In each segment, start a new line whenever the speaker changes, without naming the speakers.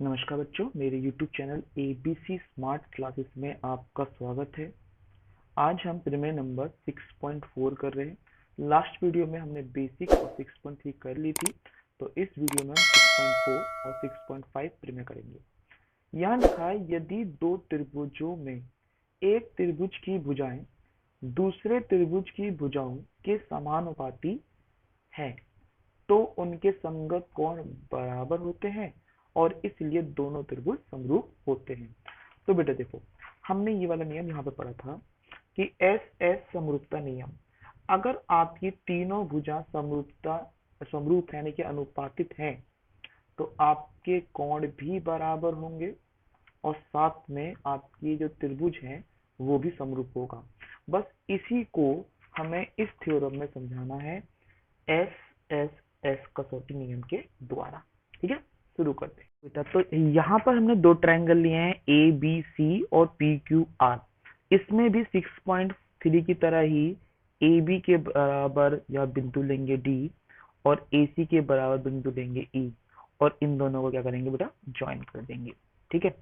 नमस्कार बच्चों, मेरे YouTube channel ABC smart classes में आपका स्वागत है। आज हम प्रमेय नंबर 6.4 कर रहे हैं। लास्ट वीडियो में हमने बेसिक और 6.3 कर ली थी, तो इस वीडियो में हम 6.4 और 6.5 प्रमेय करेंगे। यहाँ लिखा है, यदि दो त्रिभुजों में एक त्रिभुज की भुजाएं दूसरे त्रिभुज की भुजाओं के समानुपाती है तो उनके संगत कोण बराबर होते हैं और इसलिए दोनों त्रिभुज समरूप होते हैं। तो बेटा देखो, हमने ये वाला नियम यहाँ पे पढ़ा था कि एस एस समरूपता नियम। अगर आपकी तीनों भुजा समरूप यानी कि अनुपातित हैं तो आपके कोण भी बराबर होंगे और साथ में आपकी जो त्रिभुज है वो भी समरूप होगा। बस इसी को हमें इस थ्योरम में समझाना है एस एस एस कसौटी नियम के द्वारा। ठीक है, शुरू करते हैं बेटा। तो यहाँ पर हमने दो ट्रायंगल लिए हैं, ए बी सी और पी क्यू आर। इसमें भी 6.3 की तरह ही ए बी के बराबर या बिंदु लेंगे डी और ए सी के बराबर बिंदु लेंगे ई और इन दोनों को क्या करेंगे बेटा, ज्वाइन कर देंगे। ठीक है,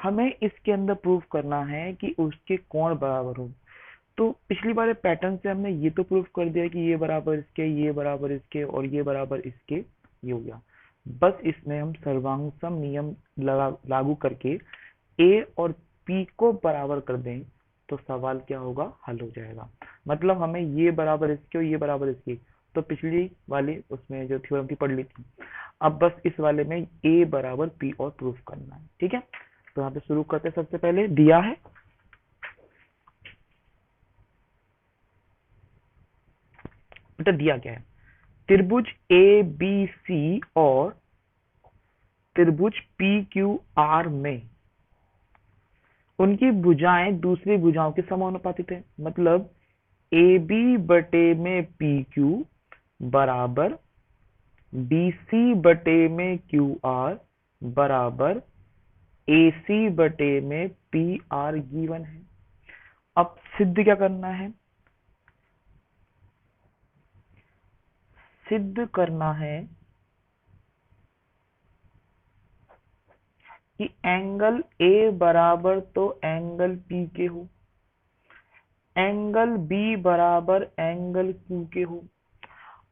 हमें इसके अंदर प्रूव करना है कि उसके कोण बराबर हो। तो पिछली बार पैटर्न से हमने ये तो प्रूफ कर दिया कि ये बराबर इसके, ये बराबर इसके और ये बराबर इसके, ये हो गया। बस इसमें हम सर्वांगसम नियम लागू करके ए और पी को बराबर कर दें तो सवाल क्या होगा, हल हो जाएगा। मतलब हमें ये बराबर इसके और ये बराबर इसके, तो पिछली वाली उसमें जो थ्योरम थी पढ़ ली थी। अब बस इस वाले में ए बराबर पी और प्रूफ करना है। ठीक है, तो यहाँ पे शुरू करते हैं। सबसे पहले दिया है, बेटा दिया क्या है, त्रिभुज ए बी सी और त्रिभुज पी क्यू आर में उनकी भुजाएं दूसरी भुजाओं के समानुपातित है। मतलब ए बी बटे में पी क्यू बराबर बी सी बटे में क्यू आर बराबर ए सी बटे में पी आर गिवन है। अब सिद्ध क्या करना है, सिद्ध करना है कि एंगल ए बराबर तो एंगल पी के हो, एंगल बी बराबर एंगल क्यू के हो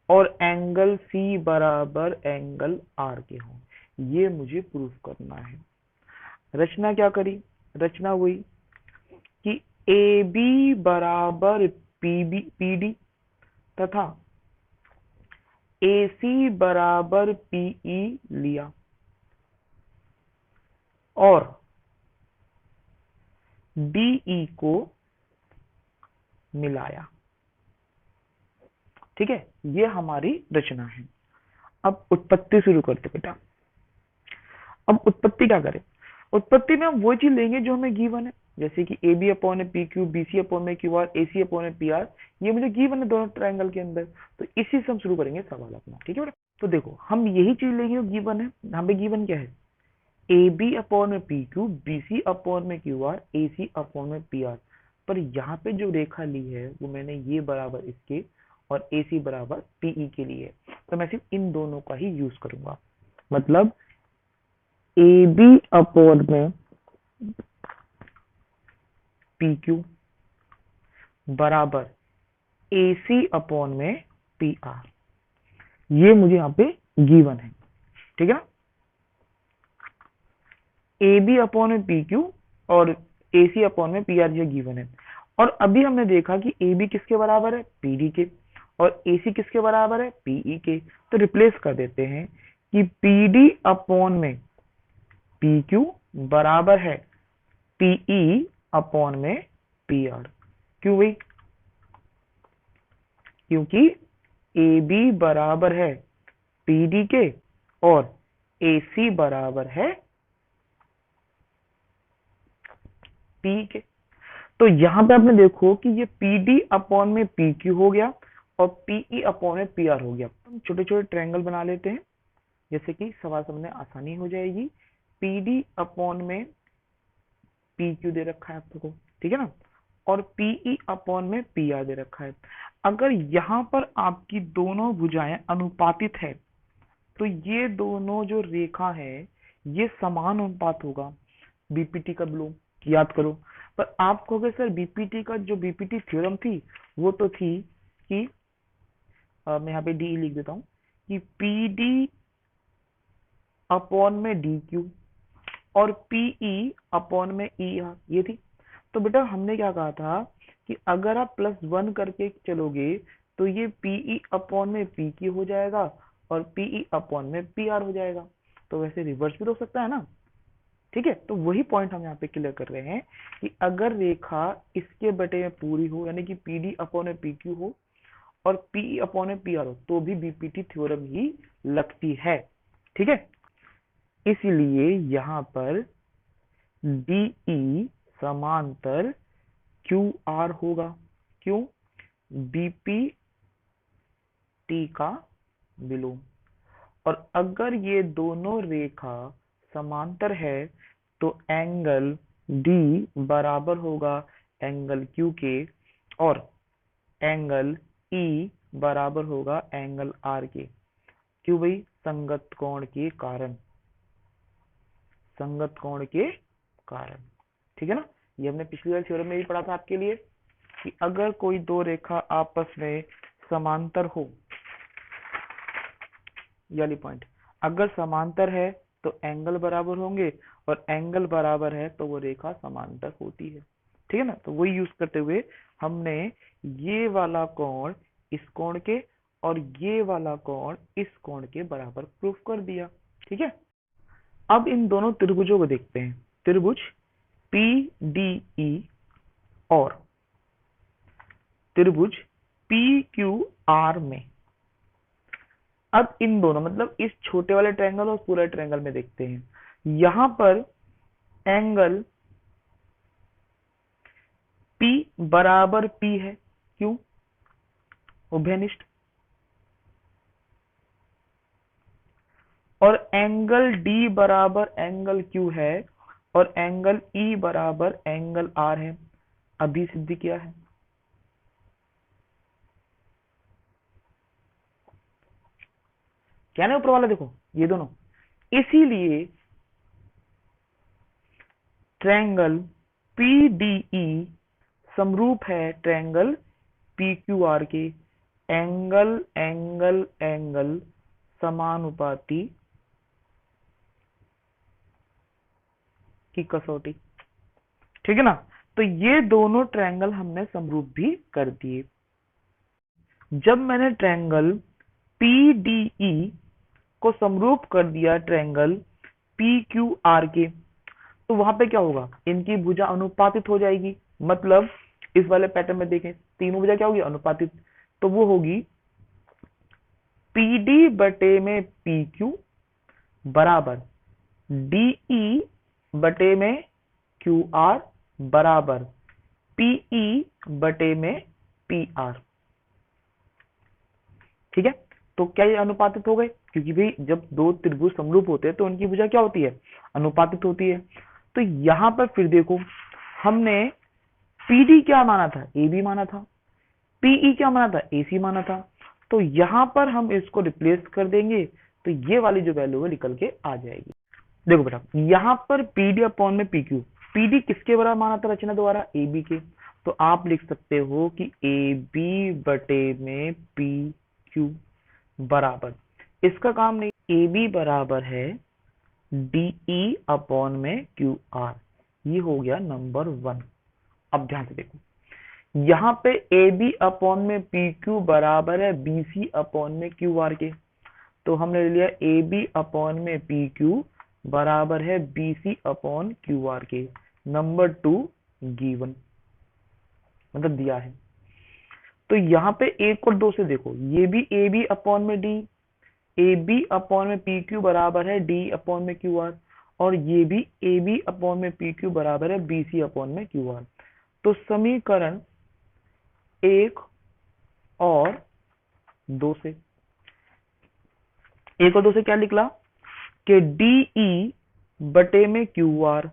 और एंगल सी बराबर एंगल आर के हो। ये मुझे प्रूफ करना है। रचना क्या करी, रचना हुई कि ए बी बराबर पी डी तथा ए सी बराबर पीई लिया और डीई को मिलाया। ठीक है, ये हमारी रचना है। अब उत्पत्ति शुरू करते बेटा। अब उत्पत्ति क्या करें, उत्पत्ति में हम वो चीज लेंगे जो हमें गिवन है, जैसे कि ए बी अपॉन है p q, b c upon में q r, a c upon है पी आर। ये मुझे गिवन है दोनों ट्रायंगल के अंदर, तो इसी से हम शुरू करेंगे सवाल अपना। ठीक है बेटा, तो देखो हम यही चीज लेंगे जो गिवन है। यहाँ पे गिवन क्या है, ए बी अपॉन में p q, b c upon में q r, a c upon में पी आर। पर यहाँ पे जो रेखा ली है वो मैंने ये बराबर इसके और ए सी बराबर पीई के लिए, तो मैं सिर्फ इन दोनों का ही यूज करूंगा। मतलब ए बी अपॉन में पी क्यू बराबर ए सी अपॉन में पी आर, ये मुझे यहाँ पे गिवन है। ठीक है ना, ए बी अपॉन में पी क्यू और ए सी अपॉन में पी आर ये गिवन है। और अभी हमने देखा कि ए बी किसके बराबर है, पी डी के, और ए सी किसके बराबर है, पीई के। तो रिप्लेस कर देते हैं कि पी डी अपॉन में पी क्यू बराबर है पीई अपॉन में पी आर। क्यों भाई, क्योंकि ए बी बराबर है पी डी के और ए सी बराबर है पी के। तो यहां पे आपने देखो कि ये पी डी अपॉन में पी क्यू हो गया और पीई अपॉन में पी आर हो गया। हम छोटे छोटे ट्रायंगल बना लेते हैं, जैसे कि सवाल समझने आसानी हो जाएगी। पी डी अपॉन में पी क्यू दे रखा है आपको, ठीक है ना, और पीई अपॉन में पी आर दे रखा है। अगर यहाँ पर आपकी दोनों भुजाएं अनुपातित है तो ये दोनों जो रेखा है ये समान अनुपात होगा बीपीटी का बिलोम, याद करो। पर आप कहोगे सर बीपीटी का जो बीपीटी थ्योरम थी वो तो थी कि मैं यहाँ पे डी लिख देता हूँ कि पी डी अपॉन में डी क्यू और पीई अपॉन में ई आर, ये थी। तो बेटा हमने क्या कहा था कि अगर आप +1 करके चलोगे तो ये पीई अपॉन में पी क्यू हो जाएगा और पीई अपॉन में पी आर हो जाएगा। तो वैसे रिवर्स भी हो सकता है ना, ठीक है। तो वही पॉइंट हम यहाँ पे क्लियर कर रहे हैं कि अगर रेखा इसके बटे में पूरी हो, यानी कि पी डी अपॉन में पी क्यू हो और पीई अपॉन में पी आर हो, तो भी बीपीटी थ्योरम ही लगती है, ठीक है। इसलिए यहाँ पर डीई समांतर क्यू आर होगा। क्यों? बीपीटी का विलोम। और अगर ये दोनों रेखा समांतर है तो एंगल डी बराबर होगा एंगल क्यू के और एंगल ई बराबर होगा एंगल आर के। क्यों भाई? संगत कोण के कारण, संगत कोण के कारण, ठीक है ना। ये हमने पिछली बार थ्योरम में भी पढ़ा था आपके लिए कि अगर कोई दो रेखा आपस में समांतर हो, यानी पॉइंट अगर समांतर है तो एंगल बराबर होंगे और एंगल बराबर है तो वो रेखा समांतर होती है, ठीक है ना। तो वही यूज करते हुए हमने ये वाला कोण इस कोण के और ये वाला कोण इस कोण के बराबर प्रूफ कर दिया, ठीक है। अब इन दोनों त्रिभुजों को देखते हैं, त्रिभुज PDE और त्रिभुज PQR में। अब इन दोनों मतलब इस छोटे वाले ट्रायंगल और पूरे ट्रायंगल में देखते हैं। यहां पर एंगल P बराबर P है, क्यों? उभयनिष्ठ। और एंगल D बराबर एंगल Q है और एंगल E बराबर एंगल R है, अभी सिद्ध किया है। क्या ना ऊपर वाला देखो ये दोनों, इसीलिए ट्रायंगल PDE समरूप है ट्रायंगल PQR के। एंगल एंगल एंगल समानुपाती की कसौटी, ठीक है ना। तो ये दोनों ट्रायंगल हमने समरूप भी कर दिए। जब मैंने ट्रायंगल PDE को समरूप कर दिया ट्रायंगल PQR के, तो वहां पे क्या होगा? इनकी भुजा अनुपातित हो जाएगी। मतलब इस वाले पैटर्न में देखें, तीनों भुजा क्या होगी? अनुपातित। तो वो होगी PD बटे में PQ बराबर DE बटे में QR बराबर PE बटे में PR, ठीक है। तो क्या ये अनुपातित हो गए? क्योंकि भाई जब दो त्रिभुज समरूप होते हैं तो उनकी भुजा क्या होती है? अनुपातित होती है। तो यहां पर फिर देखो, हमने PD क्या माना था? AB माना था। PE क्या माना था? AC माना था। तो यहां पर हम इसको रिप्लेस कर देंगे तो ये वाली जो वैल्यू है निकल के आ जाएगी। देखो बेटा, यहां पर PD अपॉन में PQ, PD किसके बराबर माना था रचना द्वारा? AB के। तो आप लिख सकते हो कि AB बटे में PQ बराबर, इसका काम नहीं, AB बराबर है DE अपॉन में QR। ये हो गया नंबर 1। अब ध्यान से देखो, यहाँ पे AB अपॉन में PQ बराबर है BC अपॉन में QR के। तो हमने ले लिया AB अपॉन में PQ बराबर है BC अपॉन QR के। नंबर 2 गिवन, मतलब दिया है। तो यहाँ पे 1 और 2 से देखो, ये भी AB अपॉन में D, AB अपॉन में PQ बराबर है D अपॉन में QR, और ये भी AB अपॉन में PQ बराबर है BC अपॉन में QR। तो समीकरण 1 और 2 से, 1 और 2 से क्या निकला कि DE बटे में QR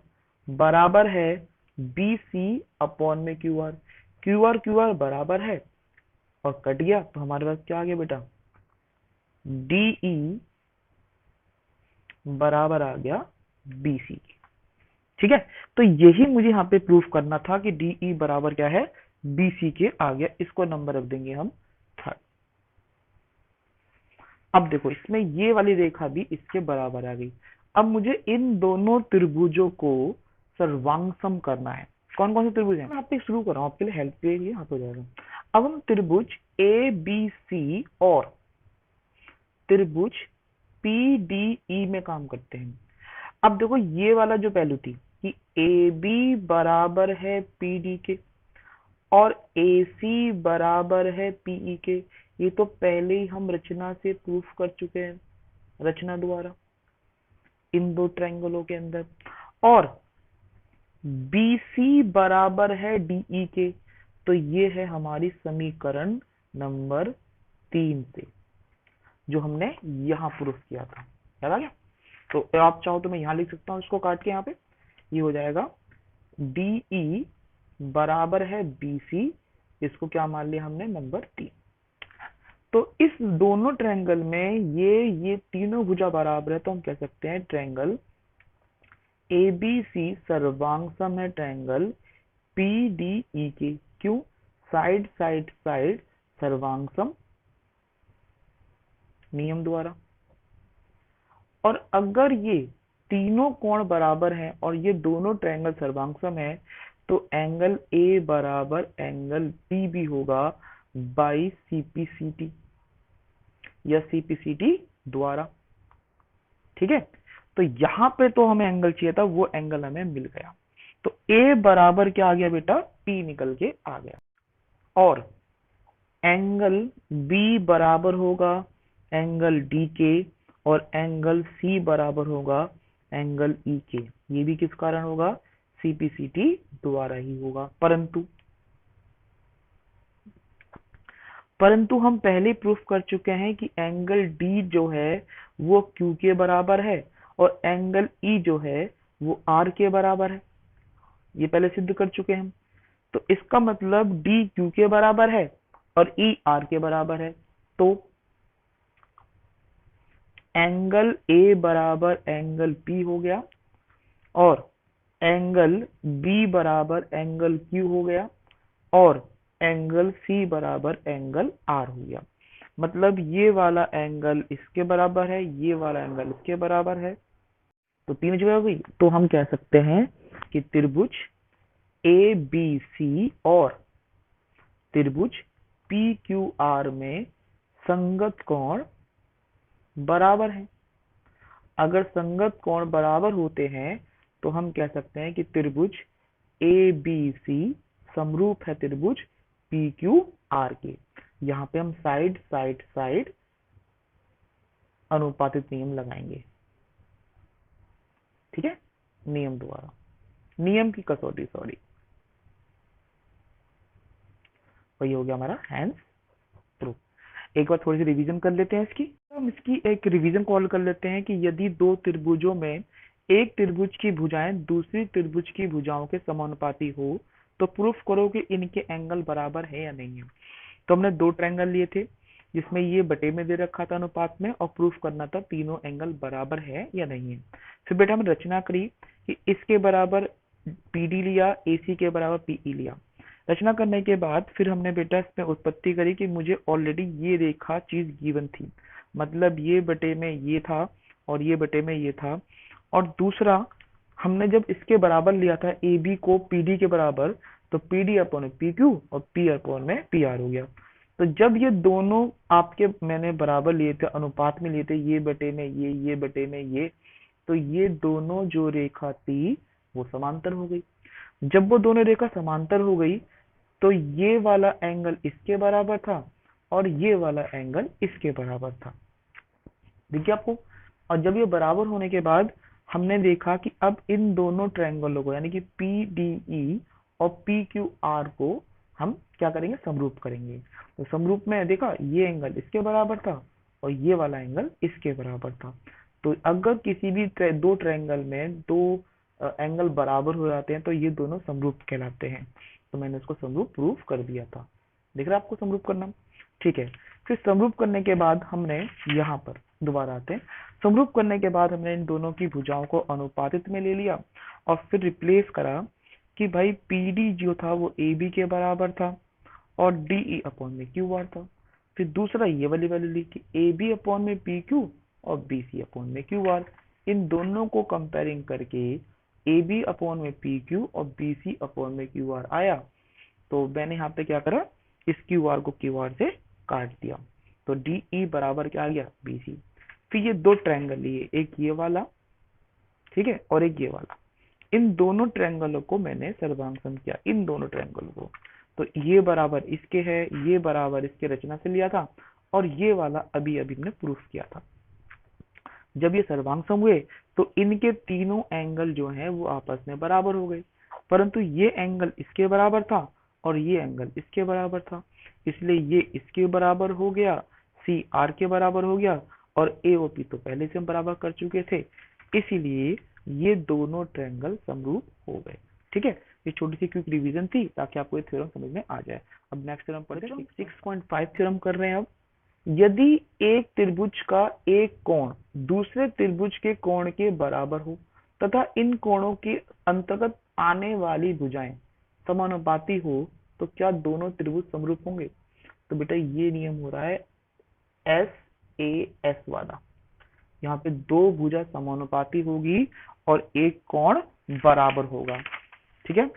बराबर है BC अपॉन में QR। QR बराबर है और कट गया तो हमारे पास क्या आ गया बेटा? DE बराबर आ गया BC के। ठीक है, तो यही मुझे यहाँ पे प्रूफ करना था कि DE बराबर क्या है, BC के आ गया। इसको नंबर रख देंगे हम 3rd। अब देखो इसमें ये वाली रेखा भी इसके बराबर आ गई। अब मुझे इन दोनों त्रिभुजों को सर्वांगसम करना है। कौन कौन से त्रिभुज हैं, मैं यहाँ पे शुरू कर रहा हूँ आपके लिए, हेल्प के लिए यहाँ पे हो जाएगा। अब हम त्रिभुज ABC और त्रिभुज PDE में काम करते हैं। अब देखो ये वाला जो पहलू थी कि AB बराबर है PD के और AC बराबर है PE के, ये तो पहले ही हम रचना से प्रूफ कर चुके हैं, रचना द्वारा, इन दो ट्रायंगलों के अंदर। और BC बराबर है DE के, तो ये है हमारी समीकरण नंबर 3 से, जो हमने यहाँ प्रूफ किया था। याद आ गया? तो आप चाहो तो मैं यहाँ लिख सकता हूँ इसको काट के, यहाँ पे ये हो जाएगा DE बराबर है BC, इसको क्या मान लिया हमने, नंबर 3। तो इस दोनों ट्रायंगल में ये तीनों भुजा बराबर है, तो हम कह सकते हैं ट्रायंगल ABC सर्वांगसम है ट्रायंगल PDE के। क्यों? साइड साइड साइड सर्वांगसम नियम द्वारा। और अगर ये तीनों कोण बराबर हैं और ये दोनों ट्रायंगल सर्वांगसम है, तो एंगल A बराबर एंगल B भी होगा बाई CPCT या CPCT द्वारा। ठीक है, तो यहाँ पे तो हमें एंगल चाहिए था, वो एंगल हमें मिल गया। तो A बराबर क्या आ गया बेटा, P निकल के आ गया। और एंगल B बराबर होगा एंगल D के, और एंगल C बराबर होगा एंगल E के। ये भी किस कारण होगा, CPCT द्वारा ही होगा। परंतु हम पहले प्रूफ कर चुके हैं कि एंगल D जो है वो Q के बराबर है और एंगल E जो है वो R के बराबर है। ये पहले सिद्ध कर चुके हैं हम। तो इसका मतलब D Q के बराबर है और E R के बराबर है। तो एंगल A बराबर एंगल P हो गया और एंगल B बराबर एंगल Q हो गया और एंगल C बराबर एंगल R हो गया। मतलब ये वाला एंगल इसके बराबर है, ये वाला एंगल इसके बराबर है। तो तीन जगह हो गई। तो हम कह सकते हैं कि त्रिभुज ABC और त्रिभुज PQR में संगत कोण बराबर है। अगर संगत कोण बराबर होते हैं तो हम कह सकते हैं कि त्रिभुज ABC समरूप है त्रिभुज PQR के। यहाँ पे हम साइड साइड साइड अनुपातित नियम लगाएंगे। ठीक है, नियम द्वारा, नियम की कसौटी, सॉरी, वही हो गया हमारा हैंस प्रूफ। एक बार थोड़ी सी रिवीजन कर लेते हैं इसकी। हम इसकी एक रिवीजन कॉल कर लेते हैं कि यदि दो त्रिभुजों में एक त्रिभुज की भुजाएं दूसरी त्रिभुज की भुजाओं के समानुपाती हो तो प्रूफ करो कि इनके एंगल बराबर है या नहीं है। तो हमने दो ट्रायंगल लिए थे जिसमें ये बटे में दे रखा था अनुपात में, और प्रूफ करना था तीनों एंगल बराबर है या नहीं है। फिर बेटा हमने रचना करी कि इसके बराबर PD लिया, AC के बराबर PE लिया। रचना करने के बाद फिर हमने बेटा इसमें उत्पत्ति करी कि मुझे ऑलरेडी ये रेखा चीज गिवन थी, मतलब ये बटे में ये था और ये बटे में ये था। और दूसरा हमने जब इसके बराबर लिया था AB को PD के बराबर, तो PD अपॉन में PQ और P अपॉन में PR हो गया। तो जब ये दोनों आपके मैंने बराबर लिए थे, अनुपात में लिए थे, ये बटे में ये बटे में ये, तो ये दोनों जो रेखा थी वो समांतर हो गई। जब वो दोनों रेखा समांतर हो गई तो ये वाला एंगल इसके बराबर था और ये वाला एंगल इसके बराबर था। देखिए आपको, और जब ये बराबर होने के बाद हमने देखा कि अब इन दोनों ट्रायंगलों को यानी कि PDE और PQR को हम क्या करेंगे, समरूप करेंगे। तो समरूप में देखा ये एंगल इसके बराबर था और ये वाला एंगल इसके बराबर था। तो अगर किसी भी दो ट्रायंगल में दो एंगल बराबर हो जाते हैं तो ये दोनों समरूप कहलाते हैं। तो मैंने इसको समरूप प्रूफ कर दिया था। दिख रहा है आपको समरूप करना? ठीक है, फिर समरूप करने के बाद हमने यहाँ पर दोबारा आते हैं। समरूप करने के बाद हमने इन दोनों की भुजाओं को अनुपातित में ले लिया और फिर रिप्लेस करा कि भाई पी डी जो था वो ए बी के बराबर था और डी ई अपॉन में क्यू आर था। फिर दूसरा ये वाली वैल्यू ली कि ए बी अपॉन में पी क्यू और बी सी अपॉन में क्यू आर। इन दोनों को कंपेयरिंग करके ए बी अपॉन में पी क्यू और बी सी अपॉन में क्यू आर आया, तो मैंने यहाँ पे क्या करा, इस क्यू आर को क्यू आर से काट दिया, तो डी ई बराबर क्या आ गया, बी सी। फिर ये दो ट्रायंगल लिए, एक ये वाला, ठीक है, और एक ये वाला। इन दोनों ट्रायंगलों को मैंने सर्वांग किया, इन दोनों ट्रायंगलों को। तो ये बराबर इसके है, ये बराबर इसके रचना से लिया था, और ये वाला अभी अभी हमने प्रूफ किया था। जब ये सर्वांग सम हुए तो इनके तीनों एंगल जो है वो आपस में बराबर हो गए, परंतु ये एंगल इसके बराबर था और ये एंगल इसके बराबर था, इसलिए ये इसके बराबर हो गया, सी आर के बराबर हो गया, और ए ओ पी तो पहले से हम बराबर कर चुके थे, इसीलिए ये दोनों ट्रायंगल समरूप हो गए। ठीक है, ये छोटी सी क्विक रिवीजन थी ताकि आपको ये थ्योरम समझ में आ जाए। अब नेक्स्ट थ्योरम पढ़ते हैं, 6.5 थ्योरम कर रहे हैं। अब यदि एक त्रिभुज का एक कोण दूसरे त्रिभुज के कोण के बराबर हो तथा इन कोणों के अंतर्गत आने वाली भुजाएं समानुपाती हो तो क्या दोनों त्रिभुज समरूप होंगे। तो बेटा ये नियम हो रहा है एस ए एस वाला, यहाँ पे दो भुजा समानुपाती होगी और एक कोण बराबर होगा। ठीक है,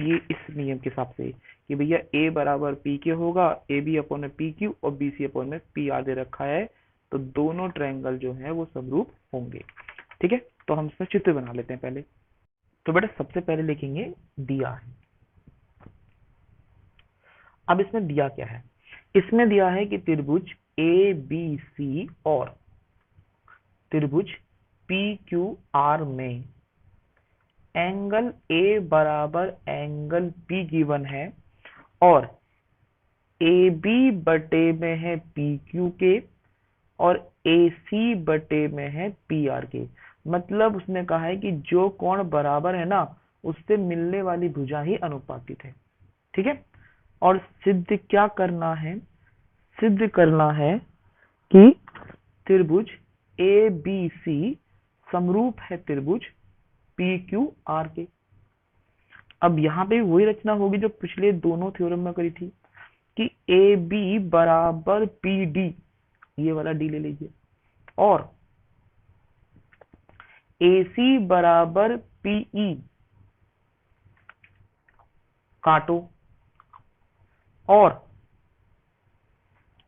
ये इस नियम के हिसाब से कि भैया ए बराबर पी के होगा, ए बी अपॉन में पी क्यू और बी सी अपॉन में पी आर दे रखा है, तो दोनों ट्रायंगल जो है वो समरूप होंगे। ठीक है, तो हम इसमें चित्र बना लेते हैं पहले। तो बेटा सबसे पहले लिखेंगे दिया है। अब इसमें दिया क्या है, इसमें दिया है कि त्रिभुज ए बी सी और त्रिभुज पी क्यू आर में एंगल ए बराबर एंगल पी गिवन है और ए बी बटे में है पी क्यू के और ए सी बटे में है पी आर के। मतलब उसने कहा है कि जो कोण बराबर है ना उससे मिलने वाली भुजा ही अनुपातित है। ठीक है, और सिद्ध क्या करना है, सिद्ध करना है कि त्रिभुज ए बी सी समरूप है त्रिभुज पी क्यू आर के। अब यहाँ पे वही रचना होगी जो पिछले दोनों थ्योरम में करी थी कि ए बी बराबर पी डी, ये वाला डी ले लीजिए, और ए सी बराबर पीई काटो और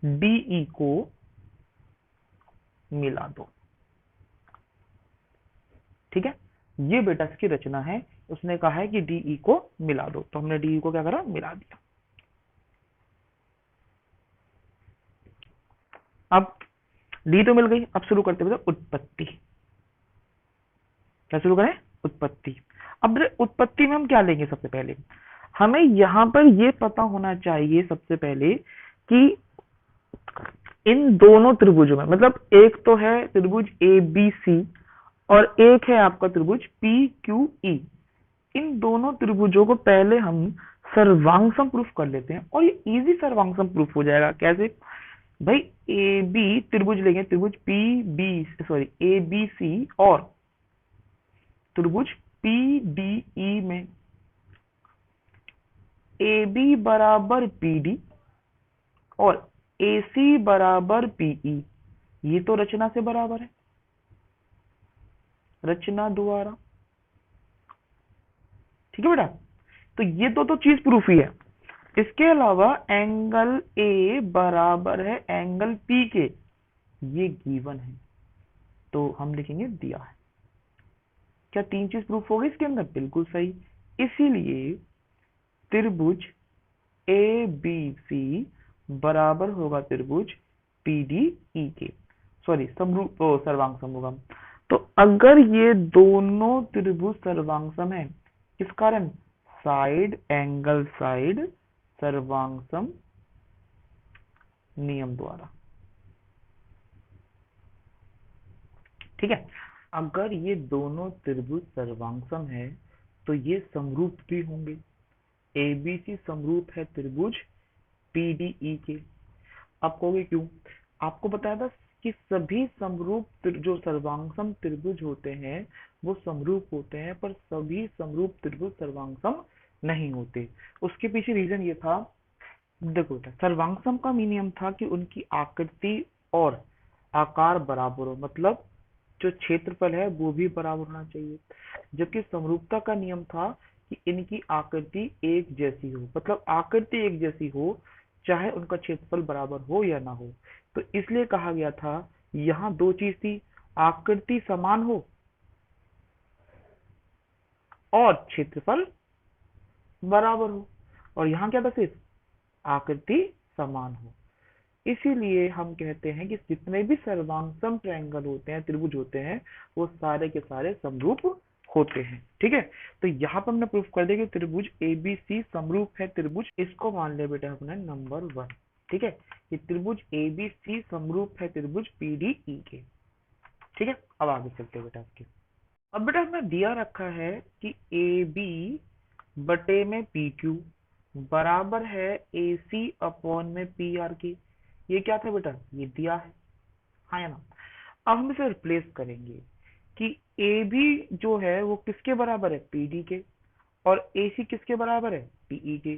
डीई को मिला दो। ठीक है, ये बेटा इसकी रचना है, उसने कहा है कि डीई को मिला दो, तो हमने डीई को क्या करा, मिला दिया। अब डी तो मिल गई, अब शुरू करते हैं उत्पत्ति। क्या शुरू करें, उत्पत्ति। अब उत्पत्ति में हम क्या लेंगे, सबसे पहले हमें यहां पर ये पता होना चाहिए सबसे पहले कि इन दोनों त्रिभुजों में, मतलब एक तो है त्रिभुज ए बी सी और एक है आपका त्रिभुज पी क्यू ई, इन दोनों त्रिभुजों को पहले हम सर्वांगसम प्रूफ कर लेते हैं और ये इजी सर्वांगसम प्रूफ हो जाएगा। कैसे भाई, ए बी त्रिभुज लेंगे, त्रिभुज p b sorry a b c और त्रिभुज पी डी ई में ए बी बराबर पी डी और ए सी बराबर पीई, ये तो रचना से बराबर है, रचना द्वारा। ठीक है बेटा, तो ये तो चीज प्रूफ ही है। इसके अलावा एंगल ए बराबर है एंगल पी के, ये गिवन है, तो हम लिखेंगे दिया है। क्या तीन चीज प्रूफ हो गई इसके अंदर, बिल्कुल सही। इसीलिए त्रिभुज ए बी सी बराबर होगा त्रिभुज पी डी ई के, सॉरी समरूप सर्वांगसम होगा। तो अगर ये दोनों त्रिभुज सर्वांगसम है, किस कारण, साइड एंगल साइड सर्वांगसम नियम द्वारा। ठीक है, अगर ये दोनों त्रिभुज सर्वांगसम है तो ये समरूप भी होंगे। एबीसी समरूप है त्रिभुज पीडीई के। आप कहोगे क्यों, आपको बताया था कि सभी समरूप जो सर्वांगसम त्रिभुज होते हैं वो समरूप होते हैं, पर सभी समरूप त्रिभुज सर्वांगसम नहीं होते। उसके पीछे रीजन ये था, देखो बेटा, सर्वांगसम का नियम था कि उनकी आकृति और आकार बराबर हो, मतलब जो क्षेत्रफल है वो भी बराबर होना चाहिए। जबकि समरूपता का नियम था कि इनकी आकृति एक जैसी हो, मतलब आकृति एक जैसी हो चाहे उनका क्षेत्रफल बराबर हो या ना हो। तो इसलिए कहा गया था, यहाँ दो चीज थी, आकृति समान हो और क्षेत्रफल बराबर हो, और यहाँ क्या था, सिर्फ आकृति समान हो। इसीलिए हम कहते हैं कि जितने भी सर्वांगसम ट्रायंगल होते हैं, त्रिभुज होते हैं, वो सारे के सारे समरूप होते हैं। ठीक है, तो यहाँ पर हमने प्रूफ कर दिया कि त्रिभुज एबीसी समरूप है त्रिभुज, इसको मान लिया बेटा अपने नंबर 1। ठीक है, ये त्रिभुज एबीसी समरूप है त्रिभुज पीडीई के। ठीक है, अब आगे चलते हैं बेटा आपके। अब बेटा हमें दिया रखा है कि ए बी बटे में पी क्यू बराबर है ए सी अपॉन में पी आर की। ये क्या था बेटा, ये दिया है, हाँ या ना। अब हम इसे रिप्लेस करेंगे कि ए बी जो है वो किसके बराबर है, पी डी के, और ए सी किसके बराबर है, पीई के।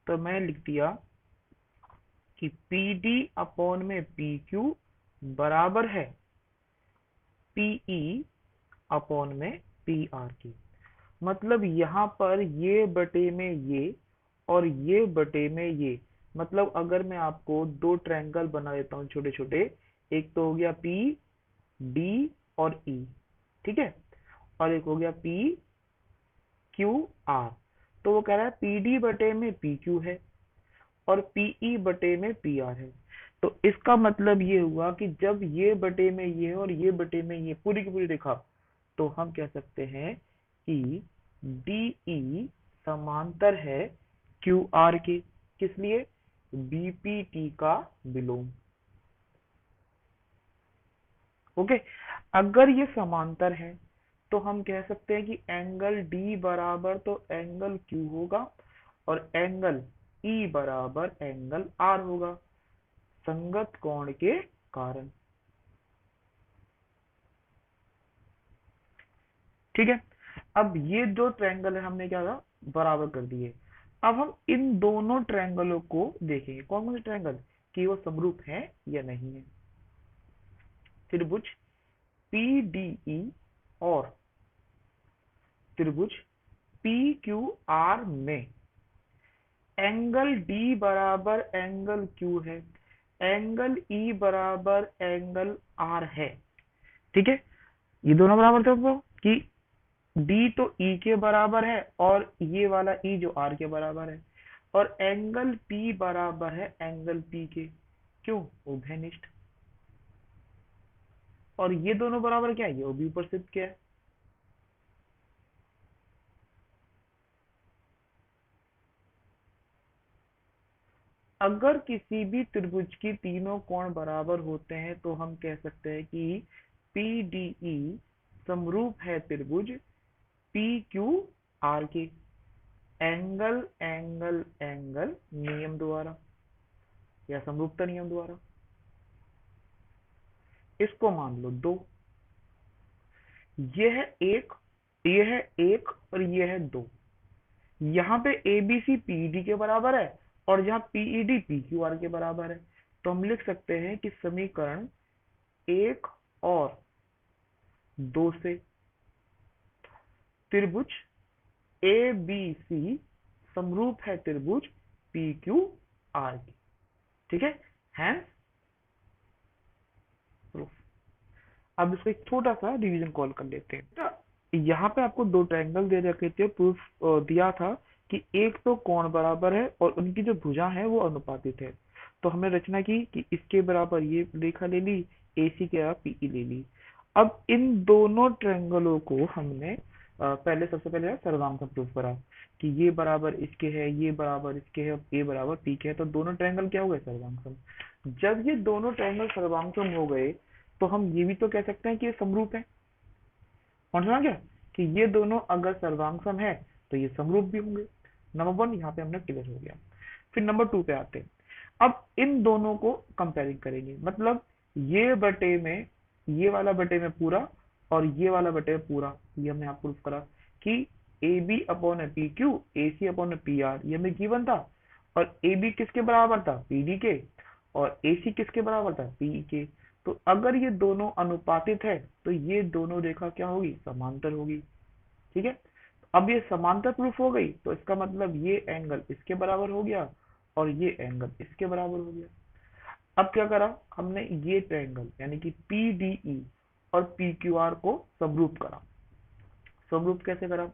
तो मैं लिख दिया कि पी डी अपॉन में पी क्यू बराबर है पीई अपॉन में पी आर की। मतलब यहाँ पर ये बटे में ये और ये बटे में ये, मतलब अगर मैं आपको दो ट्रायंगल बना देता हूँ छोटे छोटे, एक तो हो गया पी डी और ई, ठीक है, और एक हो गया पी क्यू आर। तो वो कह रहा है पी डी बटे में पी क्यू है और पीई बटे में पी आर है। तो इसका मतलब ये हुआ कि जब ये बटे में ये और ये बटे में ये पूरी की पूरी रेखा, तो हम कह सकते हैं कि डीई समांतर है क्यू आर के, किस लिए, बीपीटी का विलोम। ओके, अगर ये समांतर है तो हम कह सकते हैं कि एंगल डी बराबर तो एंगल क्यू होगा और एंगल ई बराबर एंगल आर होगा, संगत कोण के कारण। ठीक है, अब ये दो ट्रायंगल है हमने क्या कहा, बराबर कर दिए। अब हम इन दोनों ट्रायंगलों को देखेंगे, कौन कौन से ट्रायंगल, कि वो समरूप है या नहीं है। त्रिभुज पीडीई और त्रिभुज पी क्यू आर में एंगल डी बराबर एंगल क्यू है, एंगल ई बराबर एंगल आर है। ठीक है, ये दोनों बराबर थे आपको कि डी तो ई के बराबर है और ये वाला ई जो आर के बराबर है, और एंगल पी बराबर है एंगल पी के, क्यों, उभयनिष्ठ। और ये दोनों बराबर क्या है, ये भी ऊपर सिद्ध किया है। अगर किसी भी त्रिभुज की तीनों कोण बराबर होते हैं तो हम कह सकते हैं कि पीडीई समरूप है त्रिभुज पी क्यू आर के, एंगल एंगल एंगल नियम द्वारा या समरूपता नियम द्वारा। इसको मान लो दो, ये है एक, ये है एक और ये है दो। यहाँ पे ए बी सी पीडी के बराबर है और जहाँ पीईडी पी क्यू आर के बराबर है। तो हम लिख सकते हैं कि समीकरण एक और दो से त्रिभुज ए बी सी समरूप है त्रिभुज पी क्यू आर की। ठीक है, हैंस प्रूफ। अब इसको एक छोटा सा रिवीजन कॉल कर लेते हैं। यहाँ पे आपको दो ट्रायंगल दे रखे थे, प्रूफ दिया था कि एक तो कोण बराबर है और उनकी जो भुजा है वो अनुपातित है। तो हमने रचना की कि इसके बराबर ये रेखा ले ली, एसी के बराबर पीई ले ली। अब इन दोनों ट्रायंगलों को हमने पहले सबसे पहले सर्वांग प्रूफ करा कि ये बराबर इसके है, ये बराबर इसके है, ए बराबर पी के है, तो दोनों ट्रायंगल क्या हो गए, सर्वांगसम। जब ये दोनों ट्रायंगल सर्वांगसम हो गए तो हम ये भी तो कह सकते हैं कि ये समरूप है। समझना क्या, कि ये दोनों अगर सर्वांगसम है तो ये समरूप भी होंगे। नंबर 1 यहाँ पे हमने क्लियर हो गया। फिर नंबर 2 पे आते हैं। अब इन दोनों को कंपेयरिंग करेंगे, मतलब ये बटे में, ये वाला बटे में पूरा और ये वाला बटे में पूरा, ये हमने यहाँ प्रूफ करा कि a b upon p q, a c upon p r, ये हमें गिवन था। और ए बी किसके बराबर था, पी डी के, और ए सी किसके बराबर था, पी के। तो अगर ये दोनों अनुपातित है तो ये दोनों रेखा क्या होगी, समांतर होगी। ठीक है, अब ये समांतर प्रूफ हो गई, तो इसका मतलब ये एंगल इसके बराबर हो गया और ये एंगल इसके बराबर हो गया। अब क्या करा हमने, ये ट्रायंगल यानी कि पीडीई और पीक्यूआर को समरूप करा। समरूप कैसे करा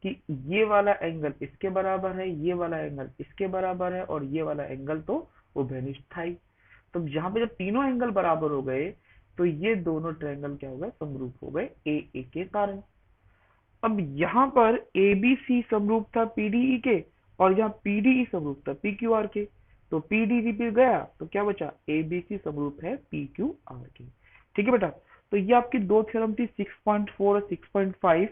कि ये वाला एंगल इसके बराबर है, ये वाला एंगल इसके बराबर है, और ये वाला एंगल तो उभयनिष्ठ था ही। तो यहाँ पे जब तीनों एंगल बराबर हो गए तो ये दोनों ट्रायंगल क्या हो गए, समरूप हो गए ए के कारण। अब यहाँ पर ए बी सी समरूप था पीडीई के, और यहाँ पीडीई समरूप था पी क्यू आर के। तो पीडीई पे गया तो क्या बचा, ए बी सी समरूप है पी क्यू आर के। ठीक है बेटा, तो ये आपकी दो थ्योरम थी, 6.4 और 6.5,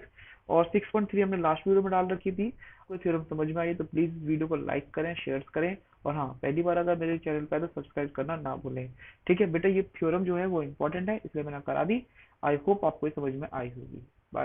और 6.3 हमने लास्ट वीडियो में डाल रखी थी। कोई थ्योरम समझ में आई तो प्लीज वीडियो को लाइक करें, शेयर करें, और हाँ पहली बार अगर मेरे चैनल पर है तो सब्सक्राइब करना ना भूलें। ठीक है बेटा, ये थ्योरम जो है वो इंपॉर्टेंट है इसलिए मैंने करा दी। आई होप आपको ये समझ में आई होगी। बाय।